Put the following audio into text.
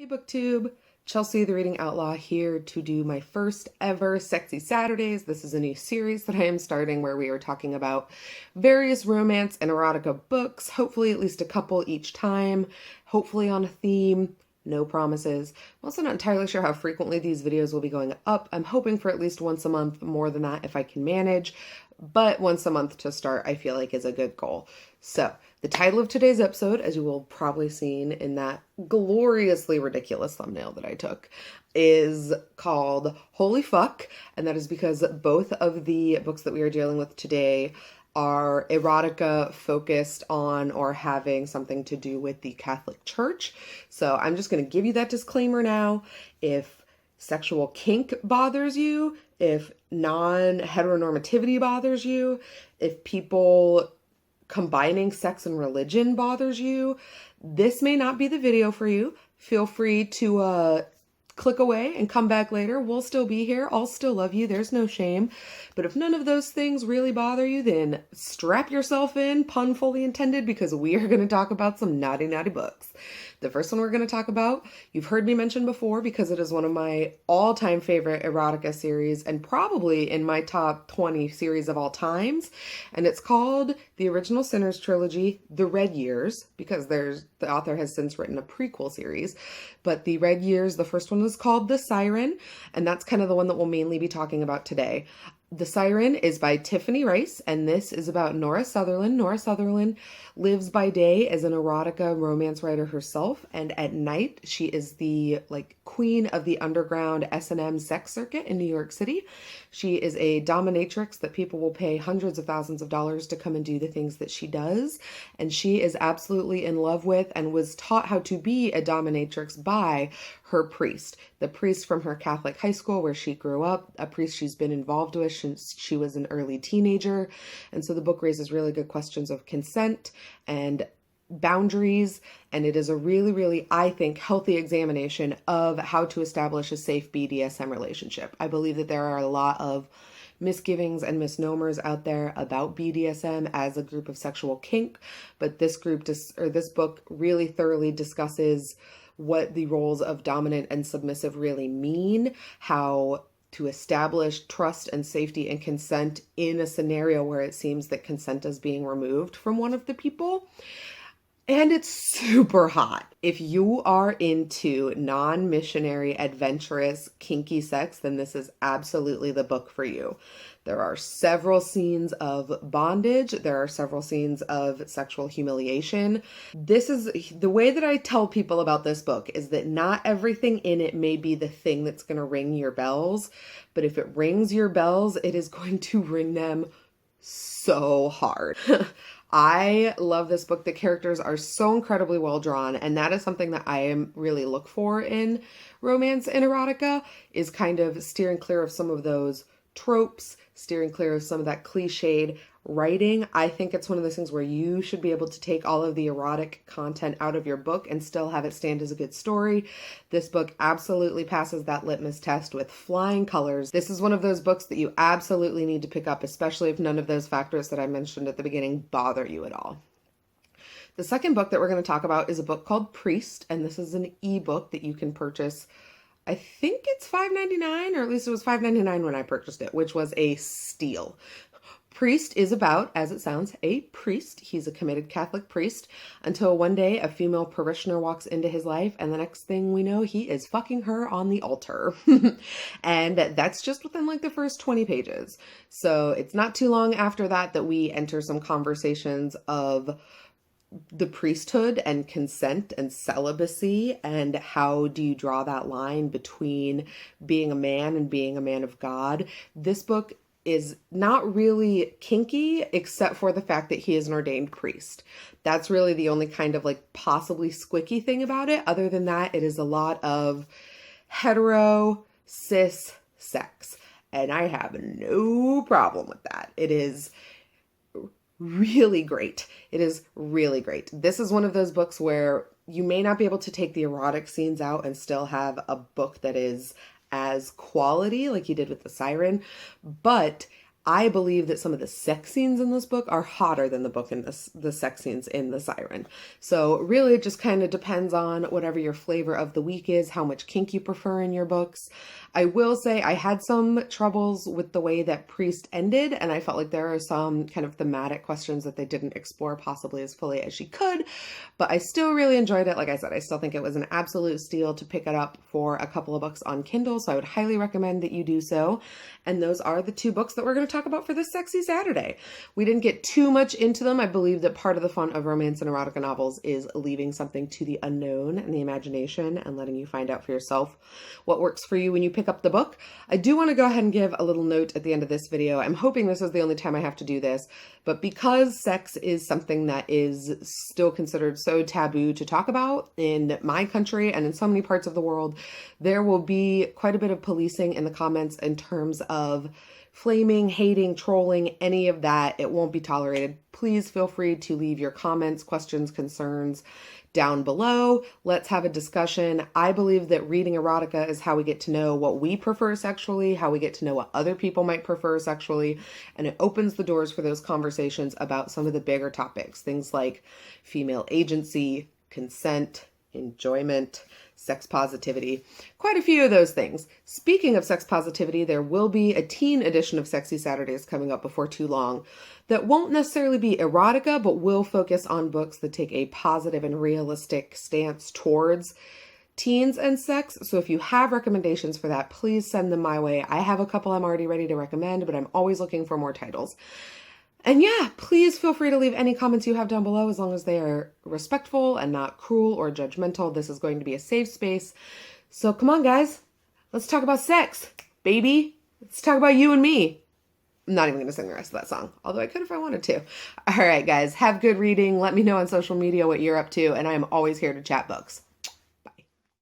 Hey BookTube, Chelsea the Reading Outlaw here to do my first ever Sexy Saturdays. This is a new series that I am starting where we are talking about various romance and erotica books, hopefully at least a couple each time, hopefully on a theme. No promises. I'm also not entirely sure how frequently these videos will be going up. I'm hoping for at least once a month, more than that if I can manage, but once a month to start I feel like is a good goal. So, the title of today's episode, as you will probably seen in that gloriously ridiculous thumbnail that I took, is called Holy Fuck, and that is because both of the books that we are dealing with today are erotica focused on or having something to do with the Catholic Church. So I'm just going to give you that disclaimer now. If sexual kink bothers you, if non-heteronormativity bothers you, if people combining sex and religion bothers you, this may not be the video for you. Feel free to click away and come back later. We'll still be here. I'll still love you. There's no shame. But if none of those things really bother you, then strap yourself in, pun fully intended, because we are going to talk about some naughty, naughty books. The first one we're going to talk about, you've heard me mention before because it is one of my all-time favorite erotica series and probably in my top 20 series of all times. And it's called the original Sinners trilogy, The Red Years, because the author has since written a prequel series. But The Red Years, the first one was called The Siren, and that's kind of the one that we'll mainly be talking about today. The Siren is by Tiffany Rice, and this is about Nora Sutherland. Nora Sutherland lives by day as an erotica romance writer herself, and at night she is the queen of the underground S&M sex circuit in New York City. She is a dominatrix that people will pay hundreds of thousands of dollars to come and do the things that she does, and she is absolutely in love with and was taught how to be a dominatrix by her priest, the priest from her Catholic high school where she grew up, a priest she's been involved with since she was an early teenager. And so the book raises really good questions of consent and boundaries, and it is a really, really, I think, healthy examination of how to establish a safe BDSM relationship. I believe that there are a lot of misgivings and misnomers out there about BDSM as a group of sexual kink, but this book really thoroughly discusses what the roles of dominant and submissive really mean, how to establish trust and safety and consent in a scenario where it seems that consent is being removed from one of the people. And it's super hot. If you are into non-missionary, adventurous, kinky sex, then this is absolutely the book for you. There are several scenes of bondage. There are several scenes of sexual humiliation. This is the way that I tell people about this book is that not everything in it may be the thing that's going to ring your bells, but if it rings your bells, it is going to ring them so hard. I love this book. The characters are so incredibly well drawn, and that is something that I really look for in romance and erotica, is kind of steering clear of some of those tropes, steering clear of some of that cliched writing. I think it's one of those things where you should be able to take all of the erotic content out of your book and still have it stand as a good story. This book absolutely passes that litmus test with flying colors. This is one of those books that you absolutely need to pick up, especially if none of those factors that I mentioned at the beginning bother you at all. The second book that we're going to talk about is a book called Priest, and this is an ebook that you can purchase. I think it's $5.99, or at least it was $5.99 when I purchased it, which was a steal. Priest is about, as it sounds, a priest. He's a committed Catholic priest until one day a female parishioner walks into his life, and the next thing we know, he is fucking her on the altar. And that's just within the first 20 pages. So it's not too long after that that we enter some conversations of the priesthood and consent and celibacy, and how do you draw that line between being a man and being a man of God. This book is not really kinky except for the fact that he is an ordained priest. That's really the only kind of possibly squicky thing about it. Other than that, it is a lot of hetero cis sex, and I have no problem with that. It is really great. It is really great. This is one of those books where you may not be able to take the erotic scenes out and still have a book that is as quality like you did with The Siren, but I believe that some of the sex scenes in this book are hotter than the sex scenes in the Siren. So really it just kind of depends on whatever your flavor of the week is, how much kink you prefer in your books. I will say I had some troubles with the way that Priest ended, and I felt like there are some kind of thematic questions that they didn't explore possibly as fully as she could, but I still really enjoyed it. Like I said, I still think it was an absolute steal to pick it up for a couple of bucks on Kindle, so I would highly recommend that you do so. And those are the two books that we're going to talk about for this Sexy Saturday. We didn't get too much into them. I believe that part of the fun of romance and erotica novels is leaving something to the unknown and the imagination and letting you find out for yourself what works for you when you pick up the book. I do want to go ahead and give a little note at the end of this video. I'm hoping this is the only time I have to do this, but because sex is something that is still considered so taboo to talk about in my country and in so many parts of the world, there will be quite a bit of policing in the comments in terms of flaming, hating, trolling, any of that. It won't be tolerated. Please feel free to leave your comments, questions, concerns down below. Let's have a discussion. I believe that reading erotica is how we get to know what we prefer sexually, how we get to know what other people might prefer sexually, and it opens the doors for those conversations about some of the bigger topics, things like female agency, consent, enjoyment, sex positivity, quite a few of those things. Speaking of sex positivity, there will be a teen edition of Sexy Saturdays coming up before too long that won't necessarily be erotica, but will focus on books that take a positive and realistic stance towards teens and sex. So if you have recommendations for that, please send them my way. I have a couple I'm already ready to recommend, but I'm always looking for more titles. And yeah, please feel free to leave any comments you have down below as long as they are respectful and not cruel or judgmental. This is going to be a safe space. So come on, guys. Let's talk about sex, baby. Let's talk about you and me. I'm not even going to sing the rest of that song, although I could if I wanted to. All right, guys, have good reading. Let me know on social media what you're up to, and I am always here to chat books.